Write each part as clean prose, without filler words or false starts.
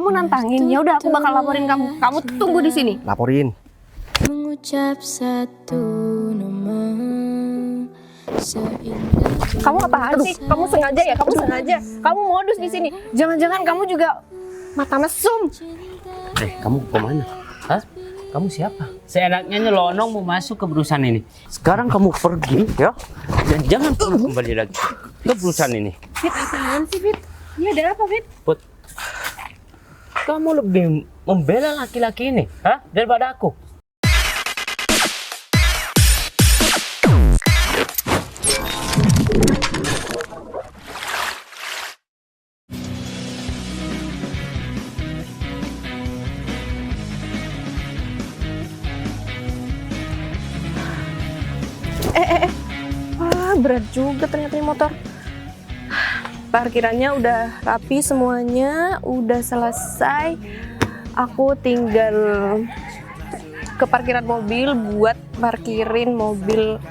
mau nantangin? Ya udah, aku bakal laporin kamu. Kamu tunggu di sini. Laporin. Mengucap satu nama seindah. Kamu apaan sih? Kamu sengaja ya? Kamu sengaja. Kamu modus di sini. Jangan-jangan kamu juga mata mesum. Kamu kemana? Hah? Kamu siapa? Seenaknya nyelonong mau masuk ke perusahaan ini. Sekarang kamu pergi ya. Dan jangan pernah kembali lagi ke perusahaan ini. Fit, apaan sih, Fit? Ini ada apa, Fit? Put, kamu lebih membela laki-laki ini, hah? Daripada aku. Wah, berat juga ternyata ini motor. Parkirannya udah rapi semuanya, udah selesai. Aku tinggal ke parkiran mobil buat parkirin mobil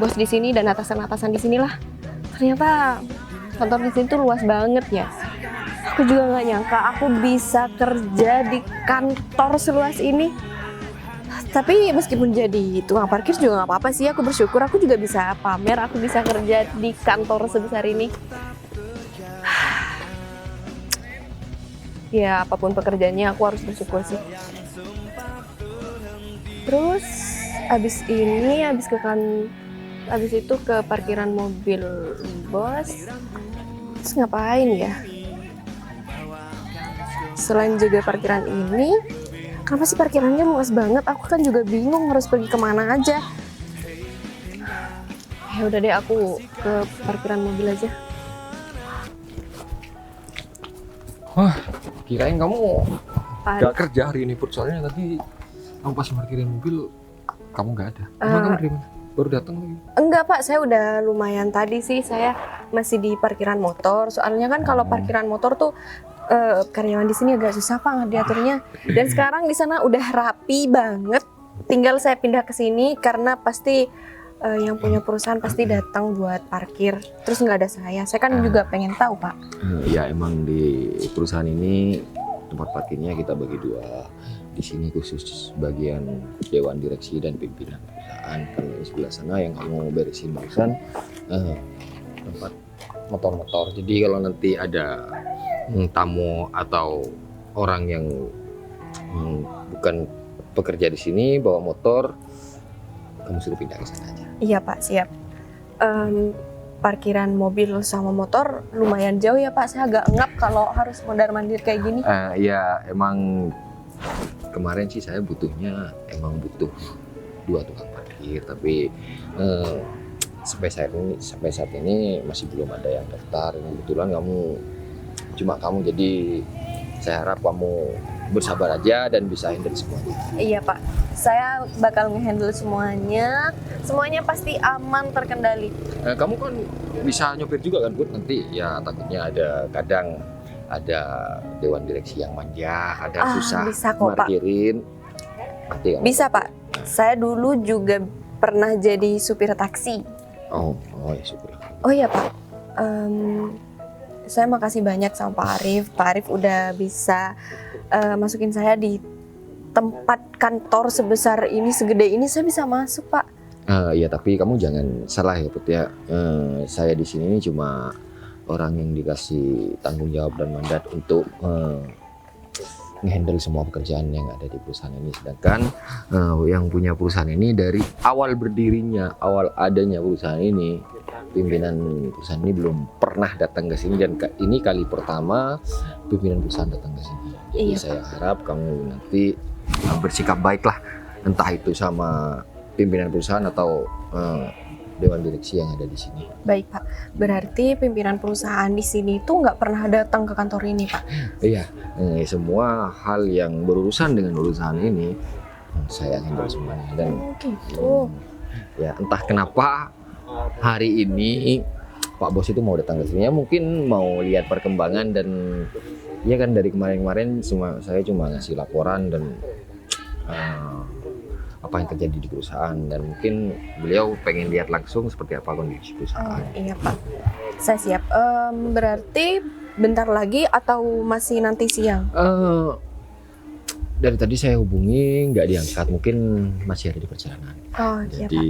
bos di sini dan atasan-atasan di sinilah. Ternyata kantor di sini tuh luas banget ya. Aku juga nggak nyangka aku bisa kerja di kantor seluas ini. Tapi meskipun jadi tukang parkir juga nggak apa-apa sih. Aku bersyukur aku juga bisa pamer, aku bisa kerja di kantor sebesar ini. Ya apapun pekerjaannya aku harus bersyukur sih. Terus abis itu ke parkiran mobil bos. Terus ngapain ya? Selain jaga parkiran ini, kenapa sih parkirannya luas banget? Aku kan juga bingung harus pergi kemana aja. Ya udah deh, aku ke parkiran mobil aja. Wah, kirain kamu Pak, gak kerja hari ini Put. Soalnya tadi kamu pas parkirin mobil kamu gak ada. Emang kamu dari mana? Baru datang lagi? enggak Pak, saya udah lumayan tadi sih. Saya masih di parkiran motor. Soalnya kan kalau parkiran motor tuh karyawan di sini agak susah Pak diaturnya. Dan sekarang di sana udah rapi banget. Tinggal saya pindah ke sini karena pasti yang punya perusahaan pasti datang buat parkir. Terus nggak ada saya. Saya kan juga pengen tahu Pak. Ya emang di perusahaan ini tempat parkirnya kita bagi dua. Di sini khusus bagian dewan direksi dan pimpinan perusahaan. Kalau di sebelah sana yang kamu beresin barusan tempat motor-motor. Jadi kalau nanti ada tamu atau orang yang bukan pekerja di sini bawa motor, kamu suruh pindah ke sana aja. Iya Pak, siap. Parkiran mobil sama motor lumayan jauh ya Pak. Saya agak engap kalau harus mondar-mandir kayak gini. Ya emang kemarin sih saya butuh dua tukang parkir, tapi sampai saat ini masih belum ada yang daftar. Kebetulan kamu, jadi saya harap kamu bersabar aja dan bisa handle semuanya. Iya Pak, saya bakal ngehandle semuanya. Semuanya pasti aman, terkendali. Kamu kan bisa nyopir juga kan Bud? Nanti ya takutnya kadang ada dewan direksi yang manja, kadang susah bisa kok, Pak. parkirin. Bisa Pak, saya dulu juga pernah jadi supir taksi. Oh ya syukur. Oh iya Pak, saya makasih banyak sama Pak Arif. Pak Arif udah bisa masukin saya di tempat kantor sebesar ini, segede ini, saya bisa masuk Pak. Ya tapi kamu jangan salah ya Put ya. Saya di sini cuma orang yang dikasih tanggung jawab dan mandat untuk ngehandle semua pekerjaan yang ada di perusahaan ini. Sedangkan yang punya perusahaan ini dari awal berdirinya, awal adanya perusahaan ini, pimpinan perusahaan ini belum pernah datang ke sini, dan ini kali pertama pimpinan perusahaan datang ke sini. Jadi Iya, saya harap kamu nanti bersikap baiklah, entah itu sama pimpinan perusahaan atau dewan direksi yang ada di sini. Baik Pak, berarti pimpinan perusahaan di sini tuh nggak pernah datang ke kantor ini Pak? Iya, semua hal yang berurusan dengan urusan ini saya handle semuanya. Dan gitu. ya entah kenapa hari ini Pak Bos itu mau datang ke sini, ya mungkin mau lihat perkembangan. Dan ya kan dari kemarin-kemarin saya cuma ngasih laporan dan apa yang terjadi di perusahaan, dan mungkin beliau pengen lihat langsung seperti apa kondisi perusahaan. Iya Pak, saya siap. Berarti bentar lagi atau masih nanti siang? Dari tadi saya hubungi nggak diangkat, mungkin masih ada di perjalanan. Oh iya Pak. Jadi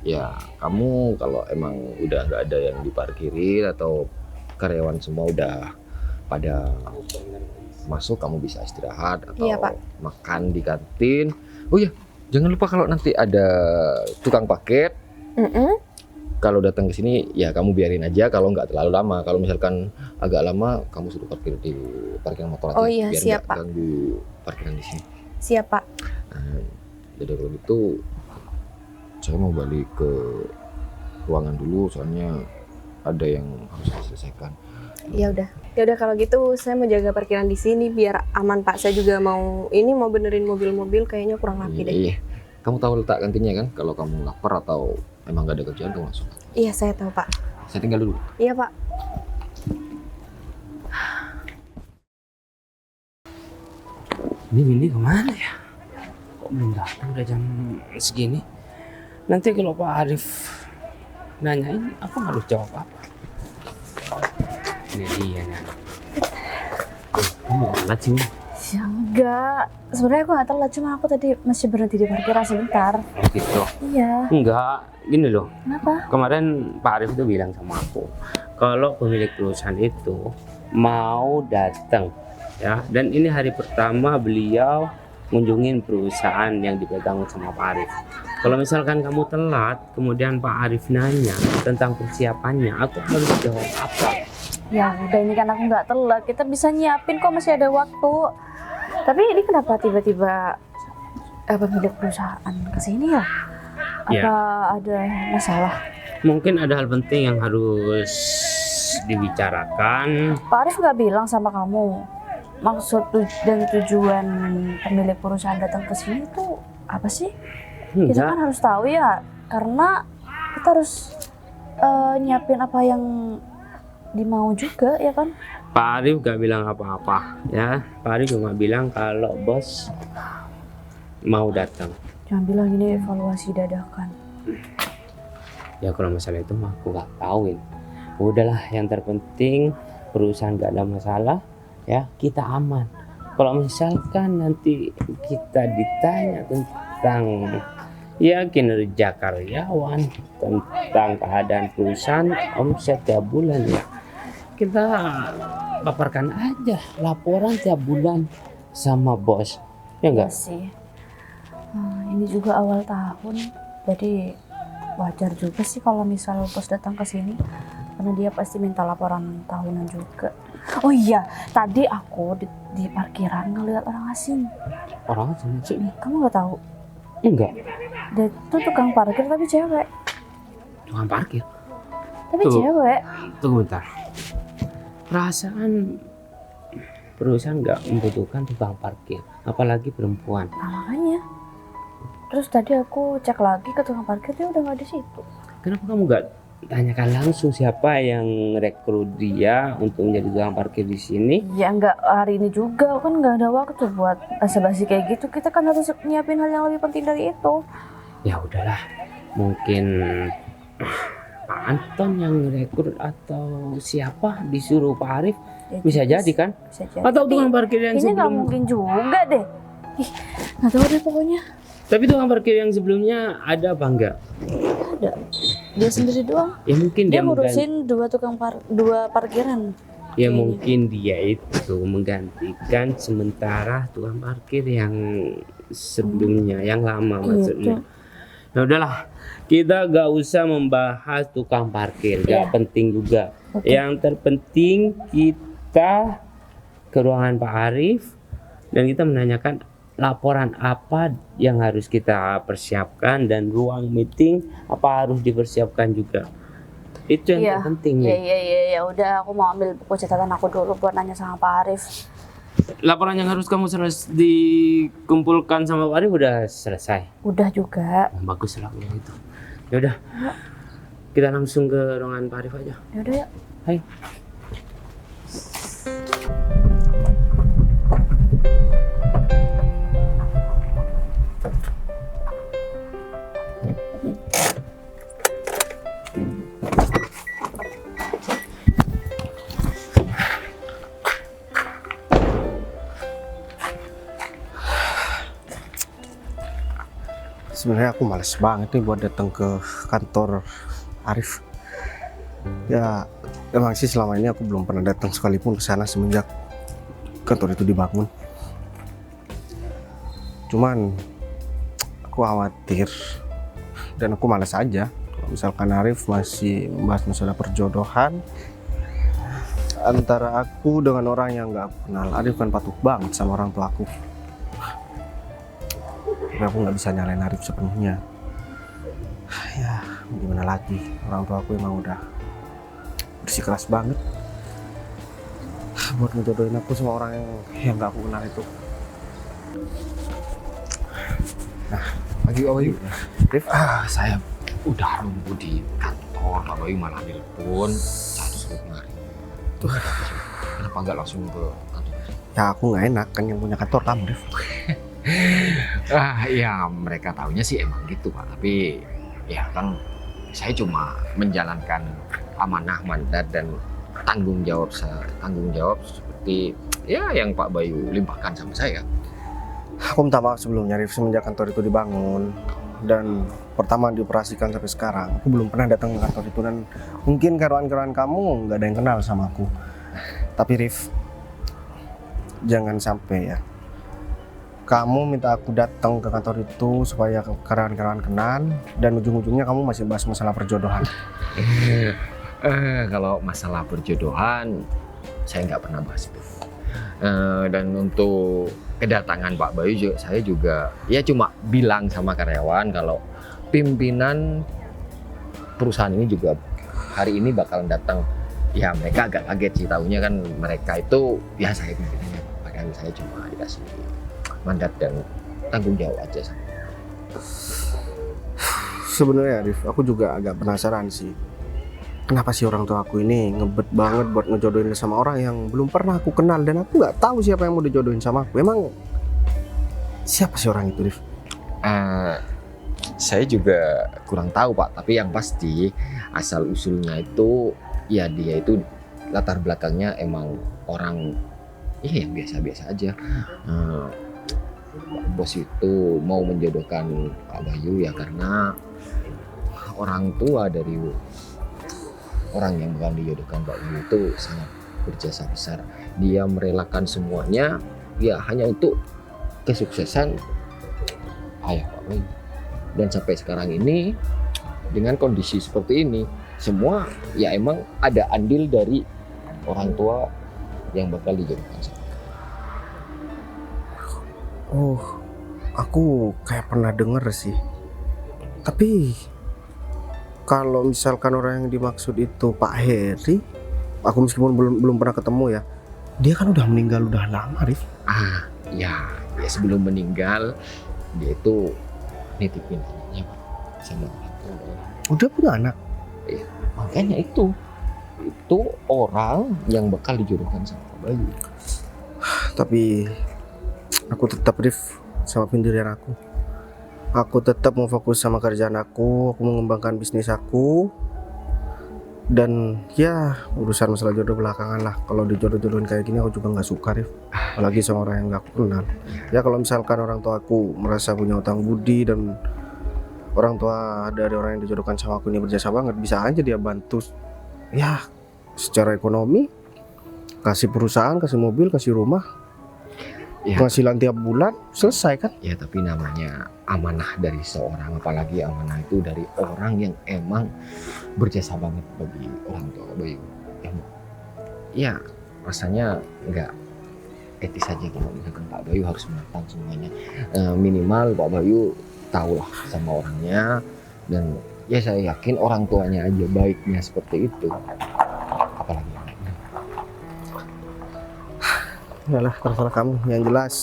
ya kamu kalau emang udah nggak ada yang diparkirin atau karyawan semua udah pada masuk, kamu bisa istirahat atau Iya, Pak. makan di kantin. Oh iya, jangan lupa kalau nanti ada tukang paket, kalau datang ke sini ya kamu biarin aja kalau nggak terlalu lama. Kalau misalkan agak lama, kamu suruh parkir di parkiran motor aja. Oh iya, biar siap, nggak Pak. ganggu parkiran di sini. Siap Pak. Nah, jadi kalau gitu saya mau balik ke ruangan dulu, soalnya ada yang harus diselesaikan. Ya udah kalau gitu saya mau jaga parkiran di sini biar aman Pak. Saya juga mau benerin mobil-mobil, kayaknya kurang rapi deh. Iya. Kamu tahu letak kantinnya kan? Kalau kamu lapar atau emang nggak ada kerjaan, kamu masuk. Iya saya tahu Pak. Saya tinggal dulu. Iya Pak. Ini Windy kemana ya? Kok belum datang, udah jam segini? Nanti kalau Pak Arif nanyain, aku harus jawab apa? Ini dia nih. Kamu banget sih, Min? Ya enggak, sebenarnya aku nggak telat, cuma aku tadi masih berhenti di parkiran sebentar. Oh gitu. Iya. Enggak, gini loh. Kenapa? Kemarin Pak Arif itu bilang sama aku, kalau pemilik perusahaan itu mau datang, ya. Dan ini hari pertama beliau ngunjungin perusahaan yang dipegang sama Pak Arif. Kalau misalkan kamu telat, kemudian Pak Arif nanya tentang persiapannya, aku harus jawab apa? Ya udah, ini kan aku nggak telat, kita bisa nyiapin kok, masih ada waktu. Tapi ini kenapa tiba-tiba pemilik perusahaan kesini ya? Apa ada masalah? Mungkin ada hal penting yang harus dibicarakan. Pak Arif nggak bilang sama kamu maksud dan tujuan pemilik perusahaan datang ke sini itu apa sih? Kita Enggak. kan harus tahu ya, karena kita harus nyiapin apa yang dimau juga ya kan? Pak Arif gak bilang apa-apa, ya. Pak Arif cuma bilang kalau bos mau datang. Jangan bilang ini evaluasi dadakan. Ya kalau masalah itu mah aku gak tahuin. Udahlah, yang terpenting perusahaan gak ada masalah, ya, kita aman. Kalau misalkan nanti kita ditanya tentang ya kinerja karyawan, tentang keadaan perusahaan, omset tiap bulan, ya kita paparkan aja laporan tiap bulan sama bos, ya enggak? Sih. Ini juga awal tahun, jadi wajar juga sih kalau misal bos datang ke sini, karena dia pasti minta laporan tahunan juga. Oh iya, tadi aku di parkiran ngeliat orang asing. Orang sih Kamu nggak tahu? enggak, Dia tuh tukang parkir tapi cewek. tukang parkir. Tapi Tuh. cewek. Tunggu bentar. Perasaan perusahaan nggak membutuhkan tukang parkir, apalagi perempuan. Nah, makanya. Terus tadi aku cek lagi ke tukang parkir, dia udah nggak di situ. Kenapa kamu nggak tanyakan langsung siapa yang rekrut dia untuk menjadi tukang parkir di sini? Ya nggak hari ini juga, kan nggak ada waktu buat basa-basi kayak gitu. Kita kan harus nyiapin hal yang lebih penting dari itu. Ya udahlah, mungkin Pak Anton yang rekrut atau siapa disuruh Pak Arif, Ya, bisa jadi kan? Bisa jadi. Atau tukang parkir yang Kayaknya nggak sebelum, mungkin juga deh. Ih, nggak tahu deh pokoknya. tapi tukang parkir yang sebelumnya ada apa enggak? Ada. Dia sendiri doang. Ya mungkin Dia dia ngurusin dua parkiran. ya mungkin dia itu menggantikan sementara tukang parkir yang sebelumnya, yang lama maksudnya. Ya udahlah, kita gak usah membahas tukang parkir, gak penting juga. Yang terpenting kita ke ruangan Pak Arif dan kita menanyakan laporan apa yang harus kita persiapkan dan ruang meeting apa harus dipersiapkan juga. Itu yang terpenting nih. Iya. Udah, aku mau ambil buku catatan aku dulu buat nanya sama Pak Arif. Laporan yang harus kamu dikumpulkan sama Pak Arif udah selesai. Udah juga. Oh, bagus lah kalau gitu. Ya udah, kita langsung ke ruangan Pak Arif aja. Ya udah ya. Hai. sebenarnya aku males banget nih buat datang ke kantor Arif. Ya emang sih selama ini aku belum pernah datang sekalipun ke sana semenjak kantor itu dibangun. Cuman aku khawatir dan aku malas aja kalau misalkan Arif masih membahas masalah perjodohan antara aku dengan orang yang nggak aku kenal. Arif kan patuh banget sama orang tua aku. Tapi aku nggak bisa nyalain Arif sepenuhnya. Ya gimana lagi, orang tua aku emang udah bersikeras banget buat ngejodohin aku sama orang yang nggak aku kenal itu. Nah, pagi Pak Bayu. Rif, saya udah nunggu di kantor. Pak Bayu malah nelpon. Saya suruh mari. Tuh, kenapa nggak langsung ke kantor? Ya aku nggak enak kan yang punya kantor kamu, Rif. Ya mereka taunya sih emang gitu Pak. Tapi ya kan saya cuma menjalankan amanah, mandat dan tanggung jawab seperti ya yang Pak Bayu limpahkan sama saya. Aku minta maaf sebelumnya, Rif. Semenjak kantor itu dibangun dan pertama dioperasikan sampai sekarang, aku belum pernah datang ke kantor itu dan mungkin karyawan-karyawan kamu nggak ada yang kenal sama aku. Tapi Rif, jangan sampai ya kamu minta aku datang ke kantor itu supaya karyawan-karyawan kenal dan ujung-ujungnya kamu masih bahas masalah perjodohan. Kalau masalah perjodohan saya nggak pernah bahas itu. Dan untuk kedatangan Pak Bayu saya juga ya cuma bilang sama karyawan kalau pimpinan perusahaan ini juga hari ini bakalan datang. Ya mereka agak kaget sih, tahunya kan mereka itu ya saya pimpinannya, makanya saya cuma dikasih mandat dan tanggung jawab aja. Sebenarnya Arif, aku juga agak penasaran sih. Kenapa sih orang tua aku ini ngebet banget buat ngejodohin sama orang yang belum pernah aku kenal dan aku nggak tahu siapa yang mau dijodohin sama aku. Emang siapa sih orang itu, Rif? Saya juga kurang tahu Pak, tapi yang pasti asal usulnya itu ya dia itu latar belakangnya emang orang yang biasa-biasa aja. Bos itu mau menjodohkan Pak Bayu ya karena orang tua dari orang yang bakal dijodohkan Pak Bayu itu sangat berjasa besar. Dia merelakan semuanya ya hanya untuk kesuksesan ayah Pak Bayu. Dan sampai sekarang ini dengan kondisi seperti ini semua ya emang ada andil dari orang tua yang bakal dijodohkan sama. Oh, aku kayak pernah denger sih. Tapi kalau misalkan orang yang dimaksud itu Pak Heri, aku meskipun belum pernah ketemu ya, dia kan udah meninggal udah lama, Rif. Ya sebelum meninggal dia itu nitipin anaknya Pak sama orang tua. Udah punya anak? Iya, makanya itu orang yang bakal dijodohkan sama Pak Bayu. Tapi aku tetap Rif sama pendirian aku. Aku tetap mau fokus sama kerjaan aku mengembangkan bisnis aku. Dan ya urusan masalah jodoh belakangan lah. Kalau dijodoh-jodohin kayak gini aku juga nggak suka, Rif. Apalagi sama orang yang nggak aku kenal. Ya kalau misalkan orang tua aku merasa punya utang budi dan orang tua dari orang yang dijodohkan sama aku ini berjasa banget, bisa aja dia bantu ya secara ekonomi, kasih perusahaan, kasih mobil, kasih rumah, Ya, penghasilan tiap bulan, selesai kan? ya tapi namanya amanah dari seorang, apalagi amanah itu dari orang yang emang berjasa banget bagi orang tua Pak Bayu. Ya rasanya nggak etis aja kalau misalkan Pak Bayu harus menentang semuanya. Minimal Pak Bayu tahulah sama orangnya, dan ya saya yakin orang tuanya aja baiknya seperti itu, apalagi anaknya. Yalah, terserah kamu. Yang jelas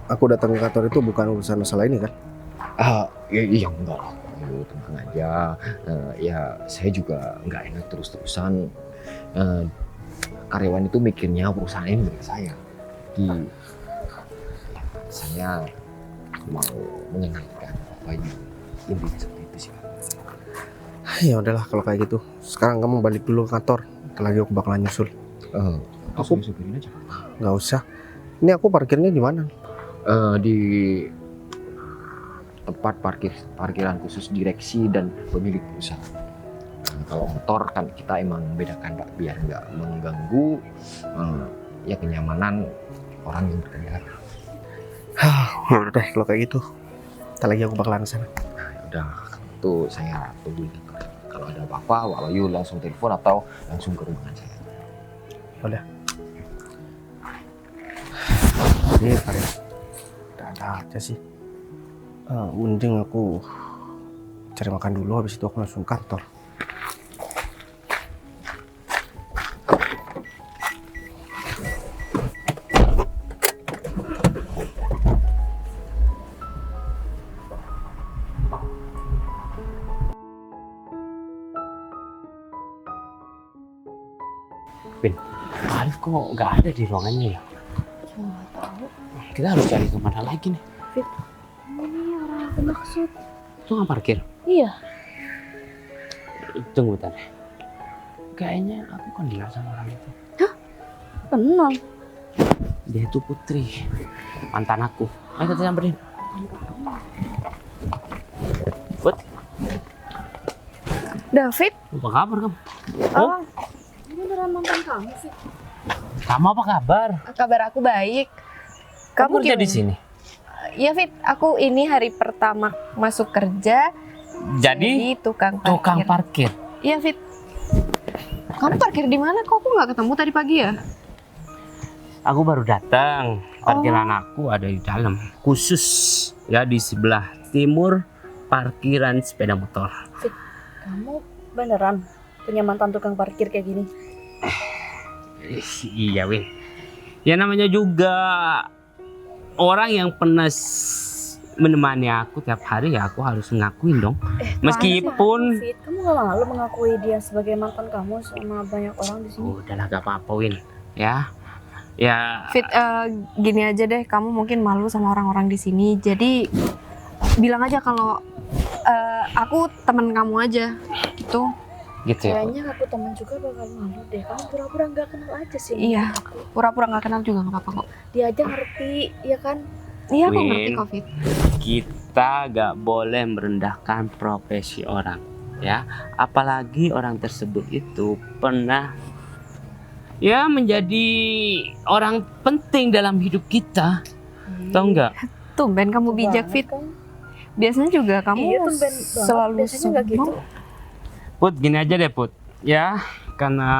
aku datang ke kantor itu bukan urusan masalah ini kan? Ya enggak lah, Bayu, tenang aja. Ya saya juga nggak enak terus-terusan karyawan itu mikirnya perusahaan ini milik saya. Jadi saya mau menyenangkan Pak Bayu, intinya seperti itu sih. Ya udahlah kalau kayak gitu. Sekarang kamu balik dulu ke kantor. Ntar lagi aku bakalan nyusul. Aku supirin aja. Nggak usah. Ini aku parkirnya di mana? Di tempat parkiran khusus direksi dan pemilik perusahaan. Nah, kalau motor kan kita emang membedakan Pak, biar nggak mengganggu ya kenyamanan orang yang berkendara. Udah deh kalau kayak gitu. Ntar lagi aku bakalan kesana. Udah, itu saya tunggu di kantor. Kalau ada apa-apa, Pak Bayu langsung telepon atau langsung ke ruangan saya. Udah. Ini Farid. Ada aja sih. Mending aku cari makan dulu, habis itu aku langsung kantor. Vin, Arif kok nggak ada di ruangannya ya? Nggak tahu. Kita harus cari kemana lagi nih? Ini orang aku maksud. Tukang parkir. Iya. Tunggu bentar. Kayaknya aku kenal sama orang itu. Kenal. Dia itu Putri, mantan aku. Ayo kita samperin. Put, David, apa kabar kamu? oh, Ini beneran mantan kamu sih. Kamu apa kabar? kabar aku baik. Kamu kerja gimana? di sini. Iya Fit, aku ini hari pertama masuk kerja Jadi tukang tukang parkir. parkir. Iya Fit. Kamu parkir di mana? Kok aku nggak ketemu tadi pagi ya? Aku baru datang. Parkiran aku ada di dalam. Khusus ya di sebelah timur parkiran sepeda motor. Kamu beneran punya mantan tukang parkir kayak gini? Iya Win. Ya namanya juga orang yang pernah menemani aku tiap hari, ya aku harus ngakuin dong. Meskipun Fit, kamu gak malu mengakui dia sebagai mantan kamu sama banyak orang di sini? udahlah gak apa-apa Win. Ya Fit, gini aja deh, kamu mungkin malu sama orang-orang di sini. Jadi bilang aja kalau aku teman kamu aja, gitu. gitu ya. Kayaknya aku teman juga bakal malu deh. Kamu pura-pura gak kenal aja sih. Iya, pura-pura nggak kenal juga nggak apa-apa kok. Dia aja ngerti, ya kan? Iya, aku Win. ngerti kok Fit. Kita gak boleh merendahkan profesi orang, ya. Apalagi orang tersebut itu pernah ya menjadi orang penting dalam hidup kita. Tahu nggak? Tumben kamu bijak Fit. Kan? Biasanya juga kamu Iya, tumben banget. selalu Biasanya nggak gitu. sombong. Put, gini aja deh Put, ya, karena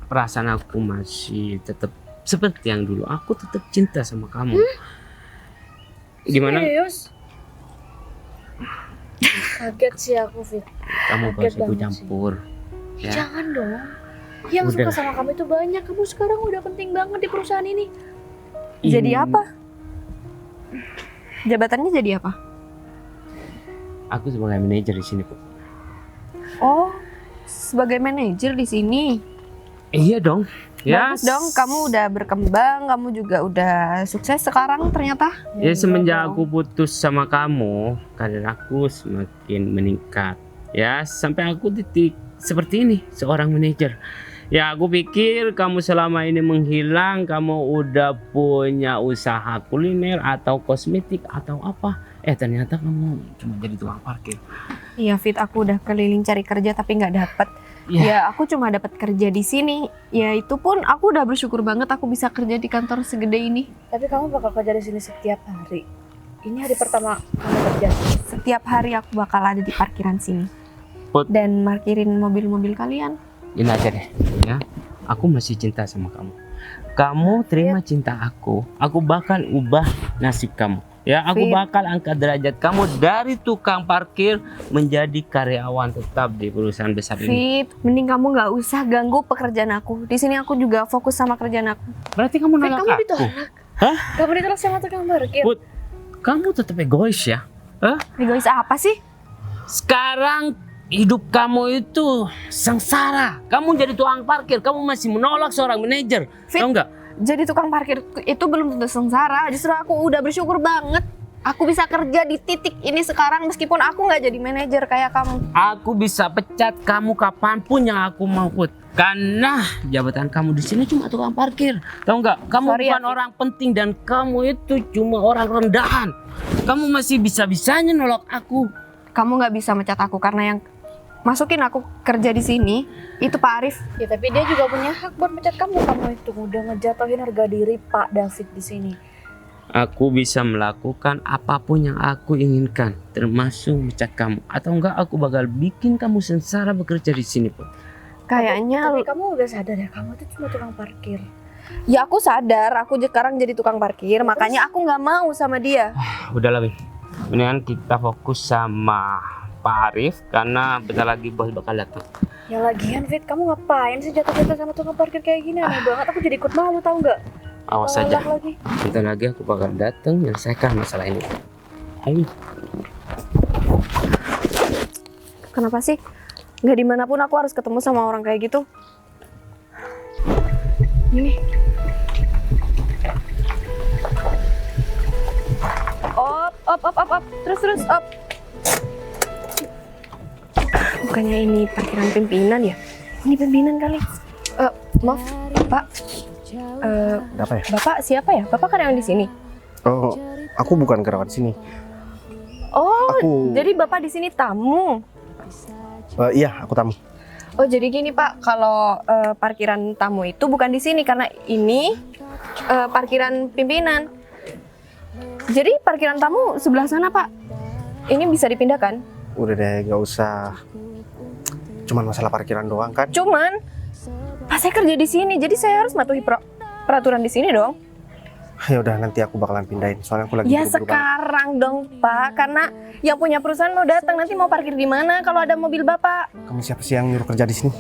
perasaan aku masih tetap seperti yang dulu. Aku tetap cinta sama kamu. Gimana? Serius? Kaget sih aku, Fit. Kamu gak Kaget usah ikut banget campur. Ya. Jangan dong. Yang Udah. suka sama kamu itu banyak. Kamu sekarang udah penting banget di perusahaan ini. Jadi Ini- apa? Jabatannya jadi apa? Aku sebagai manajer di sini Put. Oh, sebagai manajer di sini. Iya dong. Ya, Bagus dong, kamu udah berkembang, kamu juga udah sukses sekarang ternyata. ya semenjak aku putus sama kamu, karir aku semakin meningkat. Ya, sampai aku titik seperti ini, seorang manajer. Ya, aku pikir kamu selama ini menghilang, kamu udah punya usaha kuliner atau kosmetik atau apa. Ternyata kamu cuma jadi tukang parkir. Iya Fit, aku udah keliling cari kerja tapi nggak dapet. Ya. Ya aku cuma dapat kerja di sini. Ya itu pun aku udah bersyukur banget aku bisa kerja di kantor segede ini. Tapi kamu bakal kerja di sini setiap hari. Ini hari pertama kamu kerja. Setiap hari aku bakal ada di parkiran sini. Put. Dan parkirin mobil-mobil kalian. Ini aja deh, ya. Aku masih cinta sama kamu. Kamu terima cinta aku bakal ubah nasib kamu. Ya, aku Fit. bakal angkat derajat kamu dari tukang parkir menjadi karyawan tetap di perusahaan besar ini. Fit, mending kamu nggak usah ganggu pekerjaan aku. Di sini aku juga fokus sama kerjaan aku. Berarti kamu Fit, nolak kamu aku. ditolak. Hah? Kamu ditolak sama tukang parkir. Put, kamu tetap egois ya? Hah? Egois apa sih? Sekarang hidup kamu itu sengsara. Kamu jadi tukang parkir, kamu masih menolak seorang manajer. Fit. Tahu nggak? Jadi tukang parkir itu belum tentu sengsara. Justru aku udah bersyukur banget. Aku bisa kerja di titik ini sekarang meskipun aku nggak jadi manajer kayak kamu. Aku bisa pecat kamu kapanpun yang aku mau, Put. Karena jabatan kamu di sini cuma tukang parkir. Tahu nggak? Kamu Sorry ya, bukan Fit. orang penting dan kamu itu cuma orang rendahan. Kamu masih bisa-bisanya nolak aku. Kamu nggak bisa mecat aku karena yang masukin aku kerja di sini itu Pak Arif. Ya tapi dia juga punya hak buat mecat kamu. Kamu itu udah ngejatuhin harga diri Pak David di sini. Aku bisa melakukan apapun yang aku inginkan, termasuk mecat kamu. Atau enggak aku bakal bikin kamu sengsara bekerja di sini pun. Kayaknya Tapi kamu udah sadar ya, kamu tuh cuma tukang parkir. ya aku sadar aku sekarang jadi tukang parkir, makanya aku nggak mau sama dia. Udahlah, Bin. Mendingan kita fokus sama Pak Arif karena bentar lagi bos bakal datang. Ya lagian Fit, kamu ngapain sih jatuh-jatuh sama tukang parkir kayak gini? Aneh banget, aku jadi ikut malu tau nggak? Awas saja. Tolak lagi. Bentar lagi aku bakal datang menyelesaikan masalah ini. Ayo. Kenapa sih? Nggak dimanapun aku harus ketemu sama orang kayak gitu. Ini. Op. Terus, op. Bukannya ini parkiran pimpinan ya? Ini pimpinan kali. Maaf, Pak. Apa ya? Bapak siapa ya? Bapak karyawan di sini. Oh, aku bukan karyawan sini. Oh, Aku- jadi Bapak di sini tamu. Iya, aku tamu. Oh, jadi gini Pak, kalau parkiran tamu itu bukan di sini karena ini parkiran pimpinan. Jadi parkiran tamu sebelah sana Pak. Ini bisa dipindahkan. Udah deh, nggak usah. Cuman masalah parkiran doang kan? Cuman Pak saya kerja di sini, jadi saya harus mematuhi peraturan di sini dong. Ya udah, nanti aku bakalan pindahin. Soalnya aku lagi Ya buru-buru banget. sekarang dong Pak, karena yang punya perusahaan mau datang, nanti mau parkir di mana kalau ada mobil Bapak? Kamu siapa sih yang nyuruh kerja di sini?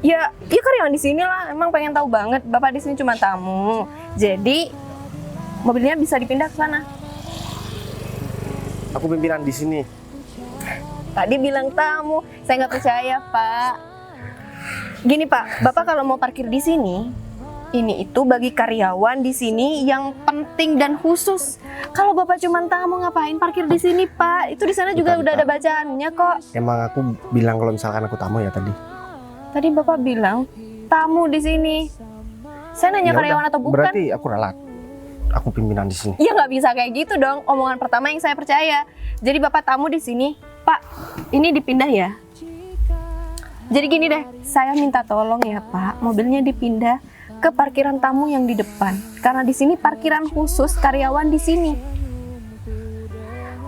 Ya karyawan di sini lah. Emang pengen tahu banget, Bapak di sini cuma tamu. Jadi mobilnya bisa dipindah ke sana. Aku pimpinan di sini. Tadi bilang tamu, saya nggak percaya Pak. Gini Pak, Bapak kalau mau parkir di sini, ini itu bagi karyawan di sini yang penting dan khusus. Kalau Bapak cuma tamu ngapain parkir di sini Pak? Itu di sana juga Bukan, udah ada Pak. bacaannya kok. Emang aku bilang kalau misalkan aku tamu ya tadi. Tadi Bapak bilang tamu di sini. Saya nanya Ya karyawan udah, atau bukan? Berarti aku ralat. Aku pimpinan di sini. Ya nggak bisa kayak gitu dong. Omongan pertama yang saya percaya. Jadi Bapak tamu di sini, Pak. Ini dipindah ya. Jadi gini deh, saya minta tolong ya Pak, mobilnya dipindah ke parkiran tamu yang di depan. Karena di sini parkiran khusus karyawan di sini.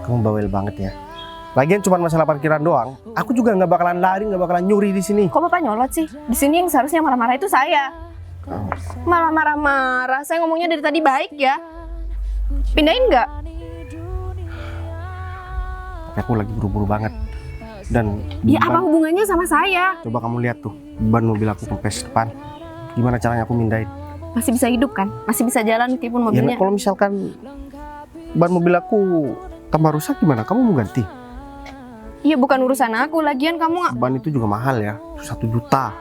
Kamu bawel banget ya. Lagian cuma masalah parkiran doang. Aku juga nggak bakalan lari, nggak bakalan nyuri di sini. Kok Bapak nyolot sih? Di sini yang seharusnya marah-marah itu saya. Malah marah-marah. Saya ngomongnya dari tadi baik ya. Pindahin nggak? Tapi aku lagi buru-buru banget. Dan Ya apa hubungannya sama saya? coba kamu lihat tuh ban mobil aku kempes depan. Gimana caranya aku mindahin? Masih bisa hidup kan? Masih bisa jalan meskipun mobilnya. Ya kalau misalkan ban mobil aku tambah rusak gimana? Kamu mau ganti? Iya bukan urusan aku. Lagian kamu nggak. Ban itu juga mahal ya, 1 juta.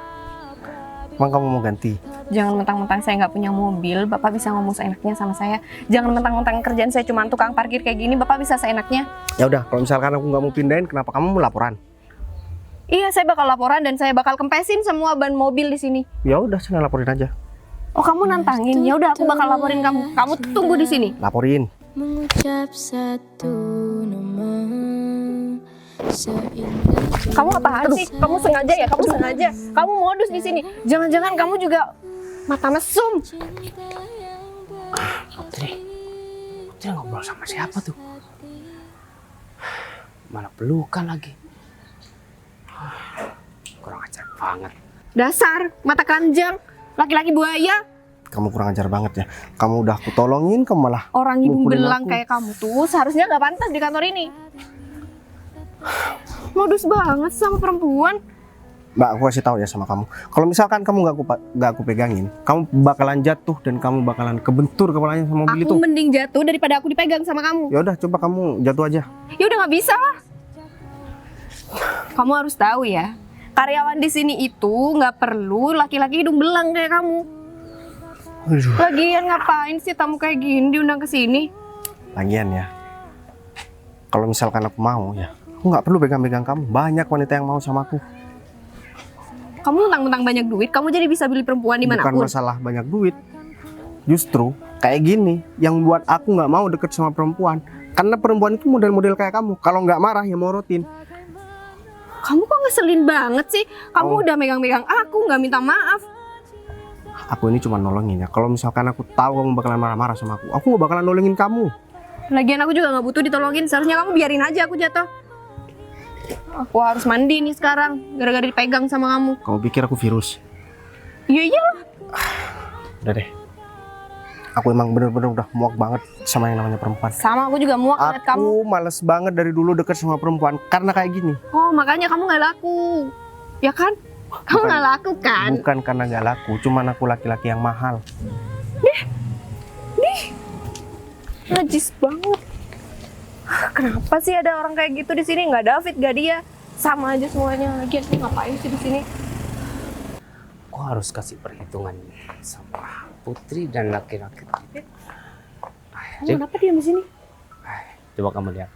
Emang kamu mau ganti? Jangan mentang-mentang saya nggak punya mobil, Bapak bisa ngomong seenaknya sama saya. Jangan mentang-mentang kerjaan saya cuma tukang parkir kayak gini, Bapak bisa seenaknya. Ya udah, kalau misalkan aku nggak mau pindahin, kenapa kamu mau laporan? Iya, saya bakal laporan dan saya bakal kempesin semua ban mobil di sini. Ya udah, saya laporin aja. Oh, kamu nantangin? Ya udah, aku bakal laporin kamu. Kamu tunggu di sini. Laporin. Mengucap satu nama seindah. Kamu apaan sih? Kamu sengaja ya? Kamu sengaja? Kamu modus di sini? Jangan-jangan kamu juga mata mesum? Putri ngobrol sama siapa tuh? Mana pelukan lagi? Kurang ajar banget. Dasar mata keranjang, laki-laki buaya. Kamu kurang ajar banget ya. Kamu udah aku tolongin, kamu malah Orang hidung mukulin belang aku. kayak kamu tuh seharusnya nggak pantas di kantor ini. Modus banget sama perempuan. Mbak, aku kasih tahu ya sama kamu. Kalau misalkan kamu nggak aku pegangin, kamu bakalan jatuh dan kamu bakalan kebentur kepalanya sama mobil Aku itu. mending jatuh daripada aku dipegang sama kamu. Ya udah, coba kamu jatuh aja. Ya udah nggak bisa lah. Kamu harus tahu ya, karyawan di sini itu nggak perlu laki-laki hidung belang kayak kamu. Aduh. Lagian ngapain sih tamu kayak gini diundang ke sini? Lagian ya, kalau misalkan aku mau ya, aku nggak perlu pegang-pegang kamu. Banyak wanita yang mau sama aku. Kamu mentang-mentang banyak duit, kamu jadi bisa beli perempuan di mana Bukan pun. masalah banyak duit. Justru kayak gini yang buat aku nggak mau deket sama perempuan. Karena perempuan itu model-model kayak kamu. Kalau nggak marah ya morotin. Kamu kok ngeselin banget sih? Kamu udah megang-megang aku, nggak minta maaf. Aku ini cuma nolongin ya. Kalau misalkan aku tahu kamu bakalan marah-marah sama aku nggak bakalan nolongin kamu. Lagian aku juga nggak butuh ditolongin. Seharusnya kamu biarin aja aku jatuh. Aku harus mandi nih sekarang, gara-gara dipegang sama kamu. Kamu pikir aku virus? Iya iyalah. Udah deh. Aku emang bener-bener udah muak banget sama yang namanya perempuan. Sama aku juga muak ngeliat kamu. Aku males banget dari dulu deket sama perempuan karena kayak gini. Oh makanya kamu nggak laku, ya kan? Kamu nggak laku kan? Bukan karena gak laku, cuman aku laki-laki yang mahal. Najis banget. Kenapa sih ada orang kayak gitu di sini? Nggak David, nggak dia, sama aja semuanya. Lagian aku ngapain sih di sini? Aku harus kasih perhitungan sama Putri dan laki-laki. Kamu kenapa diam di sini? Coba kamu lihat.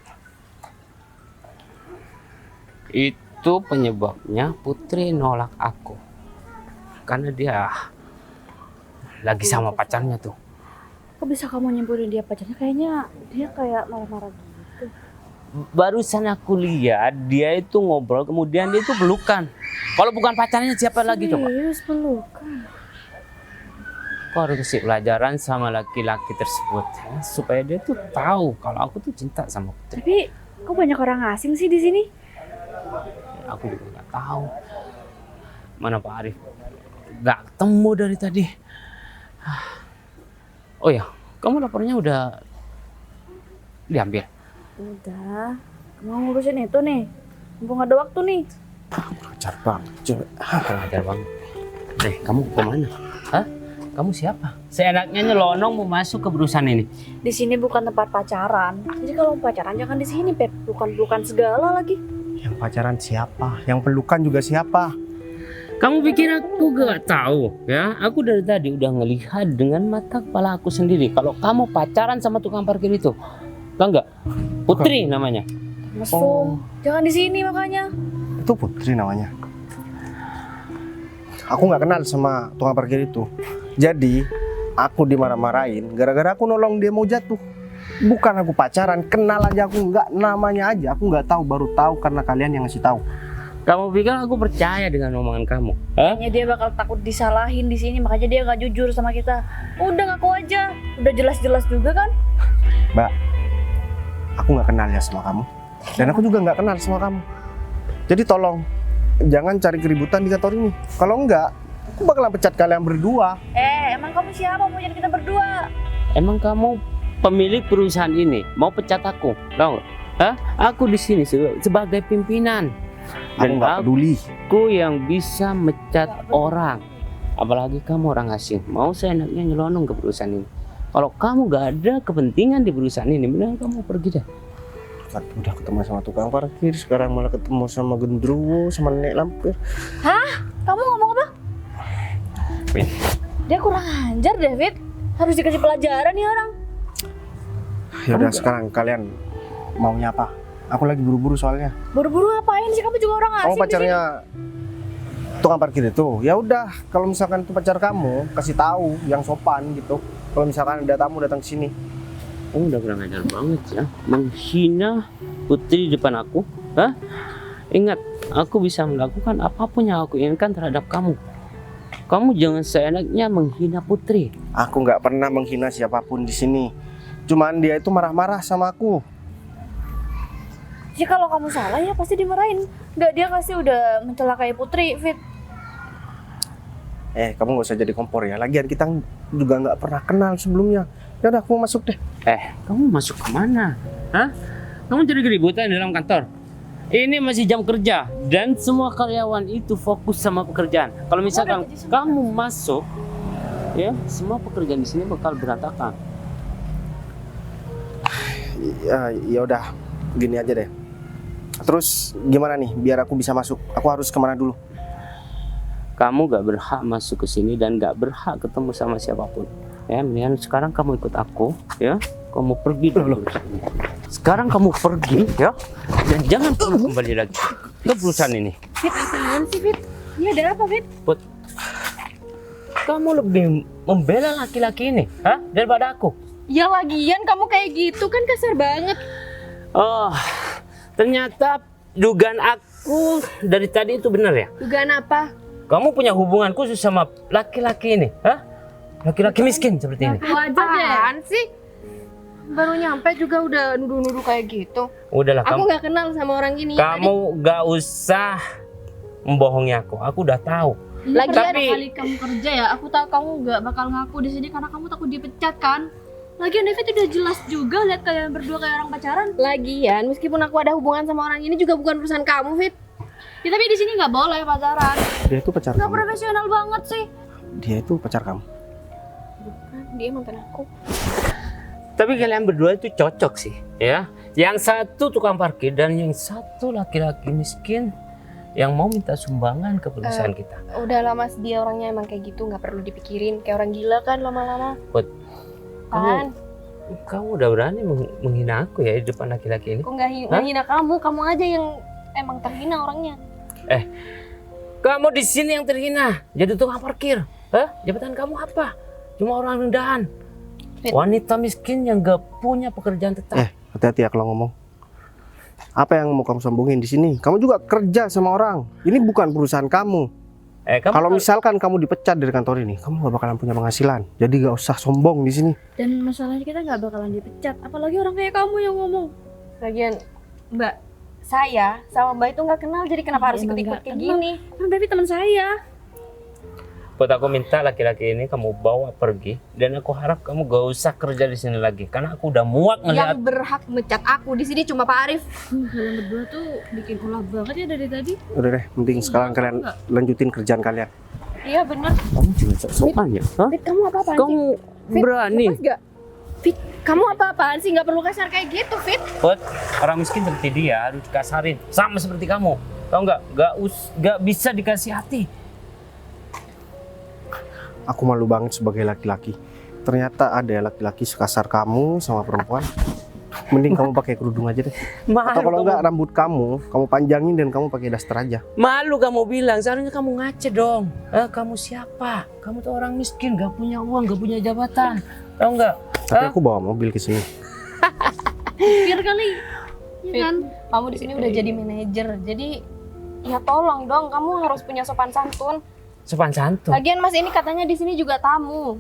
Itu penyebabnya Putri nolak aku. Karena dia lagi sama pacarnya tuh. Kok bisa kamu nyimpurin dia pacarnya? Kayaknya dia kayak marah-marah gitu. Barusan aku lihat dia itu ngobrol, kemudian dia itu pelukan. Kalau bukan pacarnya siapa lagi coba? Serius pelukan? Aku harus kasih pelajaran sama laki-laki tersebut ya, supaya dia tuh tahu kalau aku tuh cinta sama Putri. Tapi kok banyak orang asing sih di sini? Aku juga nggak tahu. Mana Pak Arif? Nggak ketemu dari tadi. Oh ya, kamu lapornya udah diambil? Udah, mau ngurusin itu nih. Mumpung ada waktu nih. Ajar banget, cewek. Ajar banget. Kamu kemana? Hah? Kamu siapa? Seenaknya nyelonong mau masuk ke perusahaan ini. Di sini bukan tempat pacaran. Jadi kalau mau pacaran jangan di sini, Pep. Pelukan-pelukan segala lagi. Yang pacaran siapa? Yang pelukan juga siapa? Kamu pikir aku gak tahu ya? Aku dari tadi udah ngelihat dengan mata kepala aku sendiri kalau kamu pacaran sama tukang parkir itu. Tahu nggak? Putri namanya. Mesum. Jangan di sini makanya. Itu Putri namanya. Aku nggak kenal sama tukang parkir itu. Jadi aku dimarah-marahin gara-gara aku nolong dia mau jatuh. Bukan aku pacaran, kenal aja aku nggak, namanya aja aku nggak tahu, baru tahu karena kalian yang ngasih tahu. Kamu pikir aku percaya dengan omongan kamu? Hah? Kayaknya dia bakal takut disalahin di sini, makanya dia nggak jujur sama kita. Udah ngaku aja, udah jelas-jelas juga kan? Mbak, aku nggak kenal ya sama kamu, dan aku juga nggak kenal sama kamu. Jadi tolong jangan cari keributan di kantor ini. Kalau enggak, aku bakalan pecat kalian berdua. Emang kamu siapa mau jadi kita berdua? Emang kamu pemilik perusahaan ini mau pecat aku? Tahu nggak? Hah? Aku di sini sebagai pimpinan. Aku nggak peduli. Aku yang bisa mecat orang. Apalagi kamu orang asing. Mau seenaknya nyelonong ke perusahaan ini. Kalau kamu gak ada kepentingan di perusahaan ini, benar kamu pergi deh. Udah ketemu sama tukang parkir, sekarang malah ketemu sama gendruwo, sama nenek lampir. Hah? Kamu ngomong apa? Win. Dia kurang ajar, David. Harus dikasih pelajaran nih orang. Ya udah sekarang kalian maunya apa? Aku lagi buru-buru soalnya. Buru-buru ngapain sih? Kamu juga orang asing. Kamu pacarnya tukang parkir itu? Ya udah, kalau misalkan itu pacar kamu, kasih tahu yang sopan gitu. Kalau misalkan ada tamu datang ke sini. Kamu udah kurang ajar banget ya, menghina Putri di depan aku. Hah? Ingat, aku bisa melakukan apapun yang aku inginkan terhadap kamu. Kamu jangan seenaknya menghina Putri. Aku nggak pernah menghina siapapun di sini. Cuman dia itu marah-marah sama aku. Ya kalau kamu salah ya pasti dimarahin. Nggak, dia kasih udah mencelakai Putri, Fit. Kamu nggak usah jadi kompor ya. Lagian kita juga nggak pernah kenal sebelumnya. Ya udah, aku mau masuk deh. Kamu masuk kemana? Hah? Kamu jadi keributan di dalam kantor? Ini masih jam kerja dan semua karyawan itu fokus sama pekerjaan. Kalau misalkan kamu masuk, ya semua pekerjaan di sini bakal berantakan. Ya udah, gini aja deh. Terus gimana nih biar aku bisa masuk? Aku harus kemana dulu? Kamu gak berhak masuk ke sini dan gak berhak ketemu sama siapapun. Ya, mendingan sekarang kamu ikut aku, ya. Kamu pergi dulu. Sekarang kamu pergi, ya. Dan jangan pernah kembali lagi ke perusahaan ini. Fit, apaan sih, Fit? Ini ada apa, Fit? kamu lebih membela laki-laki ini, hah? Daripada aku. Ya lagian kamu kayak gitu kan kasar banget. Oh, ternyata dugaan aku dari tadi itu benar ya? Dugaan apa? Kamu punya hubungan khusus sama laki-laki ini, hah? Laki-laki miskin seperti ini. Apaan sih? Baru nyampe juga udah nuduh-nuduh kayak gitu. Udahlah, Aku kamu, nggak kenal sama orang ini. kamu gak usah membohongi aku. Aku udah tahu. Lagian Tapi- Kali kamu kerja ya, aku tahu kamu nggak bakal ngaku di sini karena kamu takut dipecat kan. Lagian David udah jelas juga lihat kalian berdua kayak orang pacaran. Lagian meskipun aku ada hubungan sama orang ini juga bukan urusan kamu, Fit. Ya, tapi di sini nggak boleh pacaran. Dia itu pacar Nggak kamu. profesional banget sih. Dia itu pacar kamu. Dia mantan aku. Tapi kalian berdua itu cocok sih, ya. Yang satu tukang parkir dan yang satu laki-laki miskin yang mau minta sumbangan ke perusahaan kita. Udah lama dia orangnya emang kayak gitu, nggak perlu dipikirin. Kayak orang gila kan lama-lama. Buat Kan? kamu udah berani menghina aku ya di depan laki-laki ini. Kok nggak Hah? hina kamu aja yang emang terhina orangnya. Kamu di sini yang terhina, jadi tukang parkir. Hah? Jabatan kamu apa? Cuma orang rendahan. Fit. Wanita miskin yang gak punya pekerjaan tetap. Hati-hati ya kalau ngomong. Apa yang mau kamu sambungin di sini? Kamu juga kerja sama orang. Ini bukan perusahaan kamu. Kamu Kalau misalkan kamu dipecat dari kantor ini, kamu gak bakalan punya penghasilan. Jadi gak usah sombong di sini. Dan masalahnya kita nggak bakalan dipecat. Apalagi orang kayak kamu yang ngomong. Lagian Mbak, saya sama Mbak itu nggak kenal, jadi kenapa harus Emang ikut-ikut nggak kayak kenal. gini? Kan David teman saya. buat aku minta laki-laki ini kamu bawa pergi dan aku harap kamu gak usah kerja di sini lagi karena aku udah muak ngeliat. Yang berhak mecat aku di sini cuma Pak Arif. Kalian berdua tuh bikin ulah banget ya dari tadi. Udah deh, penting sekarang kalian lanjutin kerjaan kalian. Iya bener. Kamu juga sok-sokan ya? Hah? Fit, kamu apa-apaan Kamu Fit, berani? lepas gak? Fit, kamu apa-apaan sih? Nggak perlu kasar kayak gitu, Fit. Buat orang miskin seperti dia harus dikasarin sama seperti kamu. Tahu nggak? Gak bisa dikasih hati. Aku malu banget sebagai laki-laki. Ternyata ada laki-laki sekasar kamu sama perempuan. Mending kamu pakai kerudung aja deh. Atau kalau enggak rambut kamu panjangin dan kamu pakai daster aja. Malu kamu bilang, seharusnya kamu ngaca dong. Kamu siapa? Kamu tuh orang miskin, gak punya uang, gak punya jabatan. Tahu nggak? Tapi aku bawa mobil ke sini. Biar kali. Ya Fit, kan? kamu di sini udah jadi manajer. Jadi ya tolong dong, kamu harus punya sopan santun. Sopan santun. Lagian Mas ini katanya di sini juga tamu.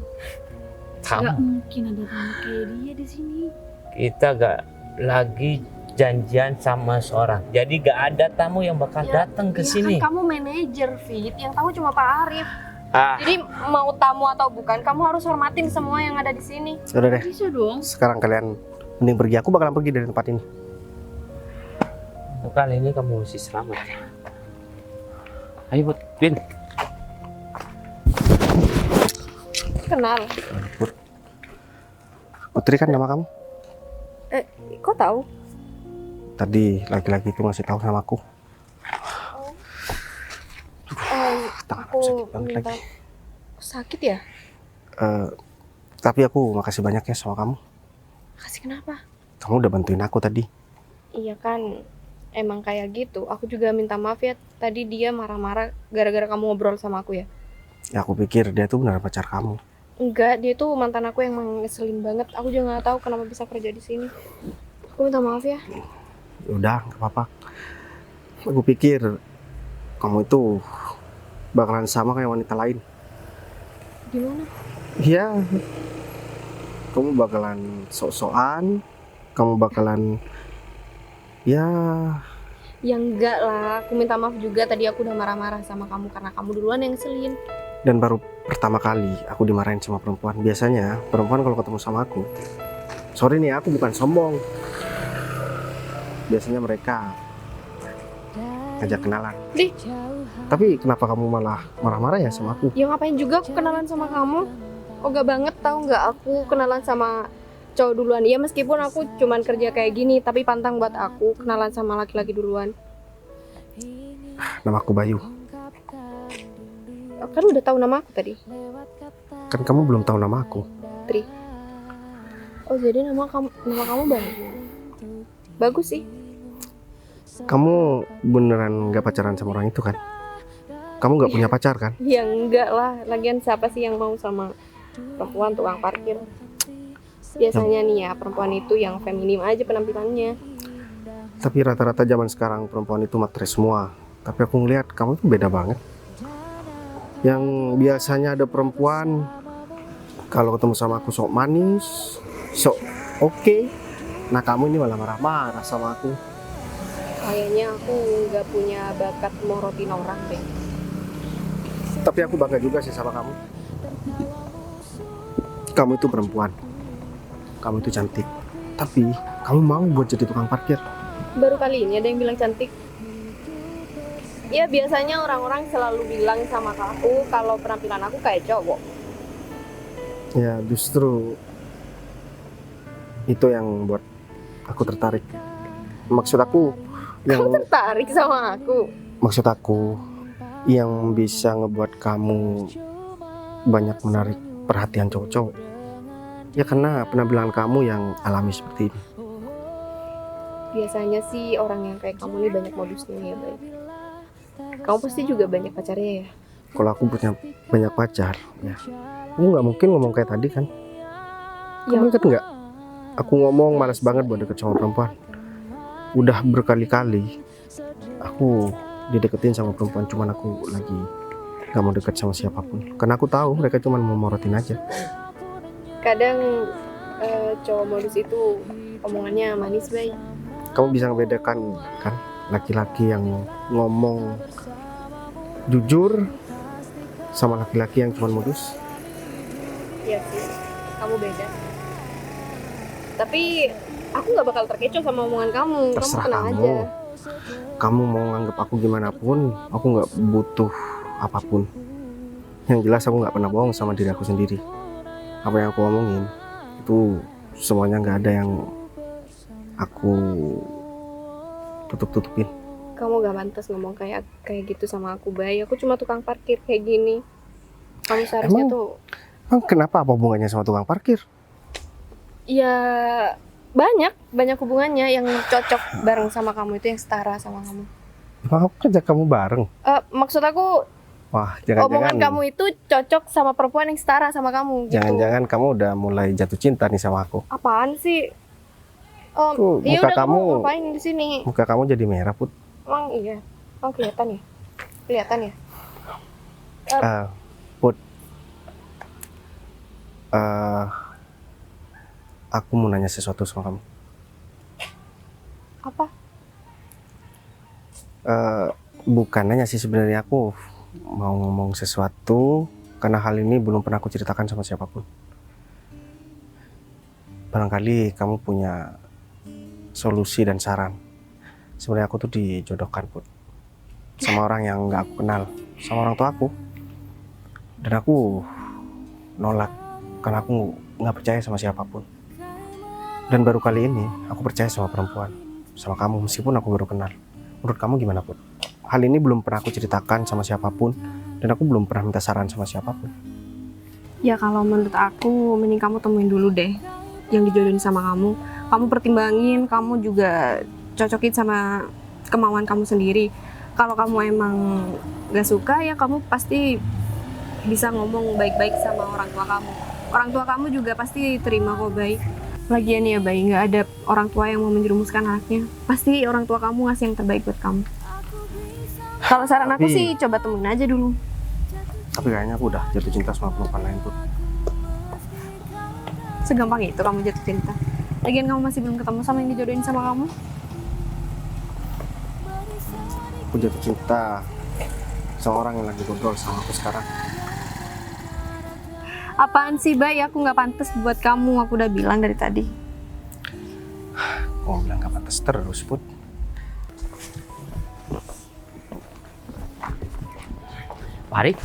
Nggak Kamu, mungkin ada tamu kayak dia di sini. kita gak lagi janjian sama seorang. Jadi gak ada tamu yang bakal datang ke Ya sini. kan kamu manajer, Fit. Yang tahu cuma Pak Arif. Ah, Jadi mau tamu atau bukan, kamu harus hormatin semua yang ada di sini. Udah deh, Bisa dong. sekarang kalian mending pergi. Aku bakalan pergi dari tempat ini. kali ini kamu mesti selamat. Ayo, Bin. Kenal. Putri kan nama kamu? Kok tahu? Tadi laki-laki itu ngasih tahu sama aku. Tangan aku sakit banget minta lagi. sakit ya? Tapi aku makasih banyak ya sama kamu. Kasih kenapa? Kamu udah bantuin aku tadi. Iya kan, emang kayak gitu. Aku juga minta maaf ya. Tadi dia marah-marah gara-gara kamu ngobrol sama aku ya. Ya aku pikir dia tuh benar pacar kamu. Enggak, dia tuh mantan aku yang ngeselin banget. Aku juga nggak tahu kenapa bisa kerja di sini. Aku minta maaf ya. Ya udah, nggak apa-apa. Aku pikir kamu itu bakalan sama kayak wanita lain. Gimana? Iya. Kamu bakalan sok-sokan. Kamu bakalan ya Ya enggak lah. Aku minta maaf juga. Tadi aku udah marah-marah sama kamu karena kamu duluan yang ngeselin. dan baru pertama kali aku dimarahin sama perempuan. Biasanya perempuan kalau ketemu sama aku, sorry nih aku bukan sombong. Biasanya mereka ngajak kenalan. Dih. Tapi kenapa kamu malah marah-marah ya sama aku? Ya ngapain juga aku kenalan sama kamu? Oh gak banget tahu nggak aku kenalan sama cowok duluan. Ya meskipun aku cuman kerja kayak gini, tapi pantang buat aku kenalan sama laki-laki duluan. Nama aku Bayu. Kan udah tahu nama aku tadi. Kan kamu belum tahu nama aku. Tri. Oh jadi nama kamu Bayu. Bagus sih. Kamu beneran gak pacaran sama orang itu kan? Kamu nggak punya pacar kan? Ya enggak lah, lagian siapa sih yang mau sama perempuan tukang parkir? Biasanya nih ya, perempuan itu yang feminim aja penampilannya. Tapi rata-rata zaman sekarang perempuan itu matre semua. Tapi aku ngeliat kamu itu beda banget. Yang biasanya ada perempuan kalau ketemu sama aku sok manis, sok oke. Nah kamu ini malah marah-marah sama aku. Kayaknya aku nggak punya bakat morotin orang deh. Tapi aku bangga juga sih sama kamu. Kamu itu perempuan. Kamu itu cantik. Tapi kamu mau buat jadi tukang parkir. Baru kali ini ada yang bilang cantik. Ya biasanya orang-orang selalu bilang sama aku kalau penampilan aku kayak cowok. Ya justru itu yang buat aku tertarik. Maksud aku yang Kamu tertarik sama aku? maksud aku yang bisa ngebuat kamu banyak menarik perhatian cowok-cowok. Ya karena penampilan kamu yang alami seperti ini. Biasanya sih orang yang kayak kamu nih banyak modusnya ya, baik. Kamu pasti juga banyak pacarnya ya? Kalau aku punya banyak pacar, ya aku nggak mungkin ngomong kayak tadi kan. Ya, Kamu ingat nggak? Aku ngomong malas banget buat deket sama perempuan. Udah berkali-kali aku dideketin sama perempuan, cuman aku lagi nggak mau deket sama siapapun. Karena aku tahu mereka cuman mau morotin aja. kadang cowok modus itu omongannya manis, baik. Kamu bisa ngebedakan kan laki-laki yang ngomong jujur sama laki-laki yang cuman modus. Iya sih, kamu beda. Tapi aku nggak bakal terkecoh sama omongan kamu. Terserah Kamu tenang kamu. aja. Kamu mau nganggap aku gimana pun, aku nggak butuh apapun. Yang jelas aku nggak pernah bohong sama diri aku sendiri. Apa yang aku omongin itu semuanya nggak ada yang aku tutup-tutupin. Kamu gak pantas ngomong kayak gitu sama aku, Bay. Aku cuma tukang parkir kayak gini. Kamu seharusnya Emang? tuh Emang kenapa apa hubungannya sama tukang parkir? ya banyak hubungannya yang cocok bareng sama kamu itu yang setara sama kamu. Emang aku ngajak kamu bareng? Maksud aku Wah, omongan jangan-jangan kamu itu cocok sama perempuan yang setara sama kamu. Gitu. jangan-jangan kamu udah mulai jatuh cinta nih sama aku. Apaan sih? Tuh, Ya muka udah kamu kamu- ngapain di sini? Muka kamu jadi merah, Put. Emang iya. Emang kelihatan ya? Kelihatan ya? Put, aku mau nanya sesuatu sama kamu. Apa? Bukan nanya sih, sebenarnya aku mau ngomong sesuatu karena hal ini belum pernah aku ceritakan sama siapapun. Barangkali kamu punya solusi dan saran. Sebenarnya aku tuh dijodohkan, Put, sama orang yang nggak aku kenal, sama orang tua aku. Dan aku nolak karena aku nggak percaya sama siapapun. Dan baru kali ini aku percaya sama perempuan, sama kamu, meskipun aku baru kenal. Menurut kamu gimana, Put? Hal ini belum pernah aku ceritakan sama siapapun, dan aku belum pernah minta saran sama siapapun. Ya kalau menurut aku mending kamu temuin dulu deh yang dijodohin sama kamu. Kamu pertimbangin, kamu juga cocokin sama kemauan kamu sendiri. Kalau kamu emang gak suka ya kamu pasti bisa ngomong baik-baik sama orang tua kamu. Orang tua kamu juga pasti terima kok, baik. Lagian ya, baik, nggak ada orang tua yang mau menjerumuskan anaknya. Pasti orang tua kamu ngasih yang terbaik buat kamu. Kalau saran aku Tapi- sih coba temuin aja dulu. Tapi kayaknya aku udah jatuh cinta sama perempuan lain, Put. Segampang itu kamu jatuh cinta. Lagian kamu masih belum ketemu sama yang dijodohin sama kamu. Aku jatuh cinta sama orang yang lagi ngobrol sama aku sekarang. Apaan sih, Bay? Aku nggak pantas buat kamu. Aku udah bilang dari tadi. Kok bilang gak pantas terus, Put? Pak Arif,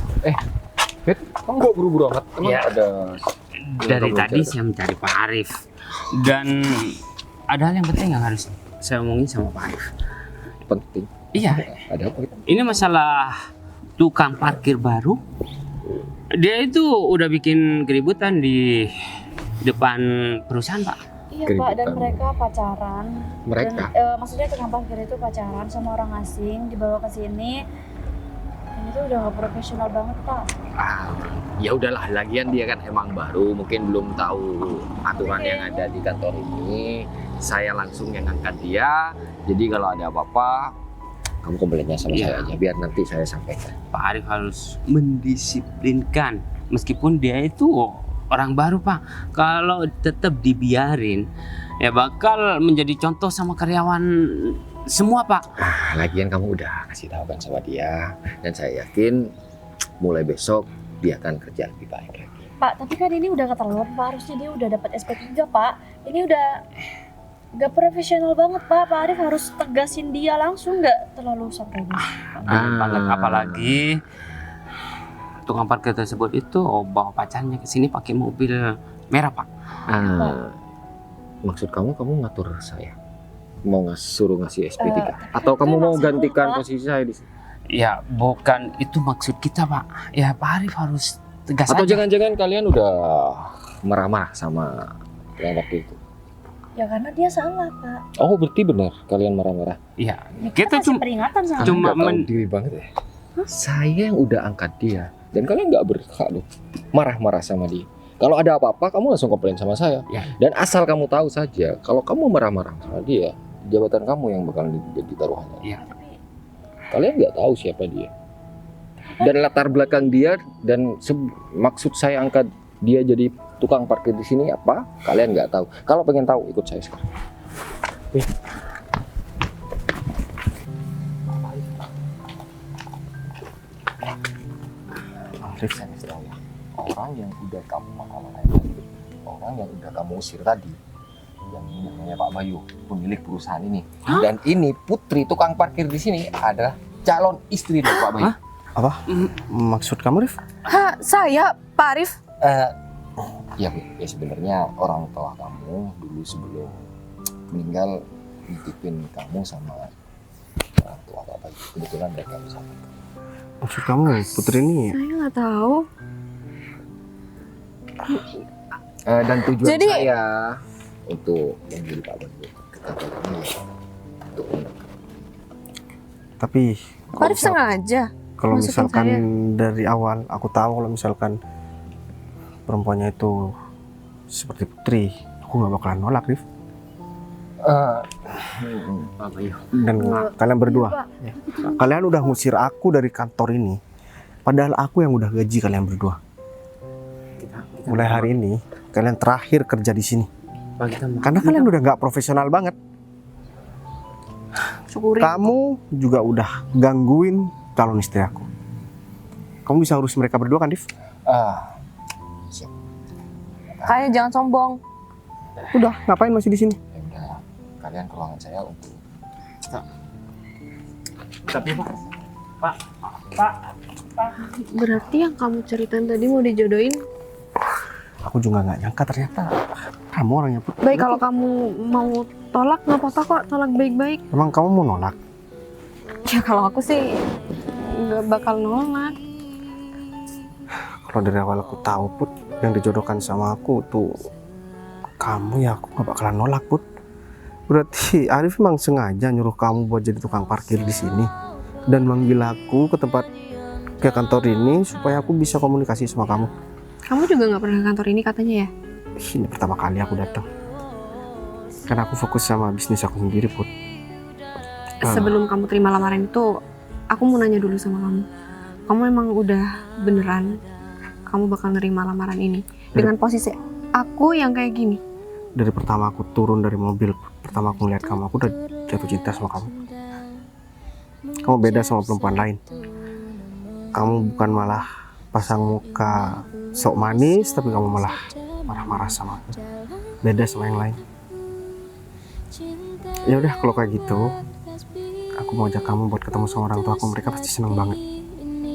Fit, kamu kok buru-buru amat? Emang Ya. ada dari Belum tadi bicara. saya mencari Pak Arif. Dan ada hal yang penting yang harus saya omongin sama Pak Arif. penting? Iya, Ada apa? Fit? ini masalah tukang parkir baru. Dia itu udah bikin keributan di depan perusahaan, Pak. Iya Pak, dan Keributan. mereka pacaran. Mereka? Dan, maksudnya tukang parkir itu pacaran sama orang asing, dibawa ke sini. Ini itu udah gak profesional banget, Pak. Ya udahlah, lagian dia kan emang baru, mungkin belum tahu aturan yang ada di kantor ini. Saya langsung yang angkat dia. Jadi kalau ada apa-apa, kamu komplainnya sama saya aja, biar nanti saya sampaikan. Pak Arif harus mendisiplinkan, meskipun dia itu orang baru Pak. Kalau tetap dibiarin, ya bakal menjadi contoh sama karyawan semua Pak. Lagian kamu udah kasih tahu kan sama dia, dan saya yakin mulai besok dia akan kerja lebih baik lagi. Pak, tapi kan ini udah keterlaluan, Pak. Harusnya dia udah dapat SP3, Pak. Ini udah gak profesional banget, Pak. Pak Arif harus tegasin dia langsung, gak terlalu santai gitu. Banget, apalagi tukang parkir tersebut itu bawa pacarnya ke sini pakai mobil merah Pak. Maksud kamu ngatur saya? Mau suruh ngasih SP3? Atau itu kamu mau maksud gantikan Pak. posisi saya di sini? Ya bukan itu maksud kita Pak. Ya Pak Arif harus tegas Atau aja. jangan-jangan kalian udah marah-marah sama yang waktu itu? Ya karena dia salah, Pak. Oh, berarti benar kalian marah-marah. Iya. Ya, Kita kasih cuma peringatan sama Cuma Nggak tahu diri banget ya. Saya yang udah angkat dia, dan kalian nggak berhak loh marah-marah sama dia. Kalau ada apa-apa, kamu langsung komplain sama saya. Ya. Dan asal kamu tahu saja, kalau kamu marah-marah sama dia, jabatan kamu yang bakal jadi taruhannya. Iya. Kalian nggak tahu siapa dia. Dan latar belakang dia, dan maksud saya angkat dia jadi tukang parkir di sini apa? Kalian nggak tahu. Kalau pengen tahu, ikut saya sekarang. Arif, saya kasih tahu ya. Orang yang udah kamu marah-marahin tadi, orang yang udah kamu usir tadi, yang namanya Pak Bayu, pemilik perusahaan ini. Dan ini Putri, tukang parkir di sini adalah calon istri dari Pak Bayu. Apa? Maksud kamu, Rif? Hah, saya, Pak Arif? Ya Bu, ya sebenarnya orang tua kamu dulu sebelum meninggal nitipin kamu sama orang tua Pak Bayu. Kebetulan mereka bersama. Maksud kamu Putri ini? Saya nggak tahu. Dan tujuan Jadi- saya untuk menjadi Pak Bayu ke kantor ini untuk Tapi Pak Arif sengaja. kalau masukin misalkan saya. dari awal aku tahu kalau misalkan perempuannya itu seperti Putri, aku nggak bakalan nolak, Rif. Pak Bayu. Dan kalian berdua, Iya, kalian udah ngusir aku dari kantor ini, padahal aku yang udah gaji kalian berdua. Mulai hari ini kalian terakhir kerja di sini, Pak, kita mau- karena kalian udah nggak profesional banget. Syukuri. Kamu juga udah gangguin calon istri aku. Kamu bisa urus mereka berdua kan, Rif? Kayak jangan sombong. Udah, ngapain masih di sini? ya udah, kalian ke ruangan saya untuk Tapi Pak, Berarti yang kamu ceritain tadi mau dijodohin. Aku juga nggak nyangka ternyata kamu orangnya Putri. Baik, kalau kamu mau tolak nggak apa-apa kok, tolak baik-baik. Emang kamu mau nolak? Ya kalau aku sih nggak bakal nolak. Kalau dari awal aku tahu Put, yang dijodohkan sama aku tuh kamu, ya aku nggak bakalan nolak Put. Berarti Arif emang sengaja nyuruh kamu buat jadi tukang parkir di sini dan manggil aku ke kantor ini supaya aku bisa komunikasi sama kamu. Kamu juga nggak pernah ke kantor ini katanya ya? Ini pertama kali aku datang. Karena aku fokus sama bisnis aku sendiri Put. Sebelum kamu terima lamaran itu, aku mau nanya dulu sama kamu. Kamu emang udah beneran kamu bakal nerima lamaran ini dengan posisi aku yang kayak gini? Dari pertama aku turun dari mobil, pertama aku ngeliat kamu, aku udah jatuh cinta sama kamu. Kamu beda sama perempuan lain. Kamu bukan malah pasang muka sok manis, tapi kamu malah marah-marah sama aku. Beda sama yang lain. Ya udah, kalau kayak gitu, aku mau ajak kamu buat ketemu sama orang tua aku. Mereka pasti seneng banget.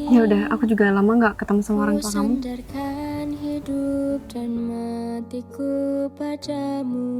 Ya udah, aku juga lama nggak ketemu sama orang tua kamu. Sandarkan hidup dan matiku padamu.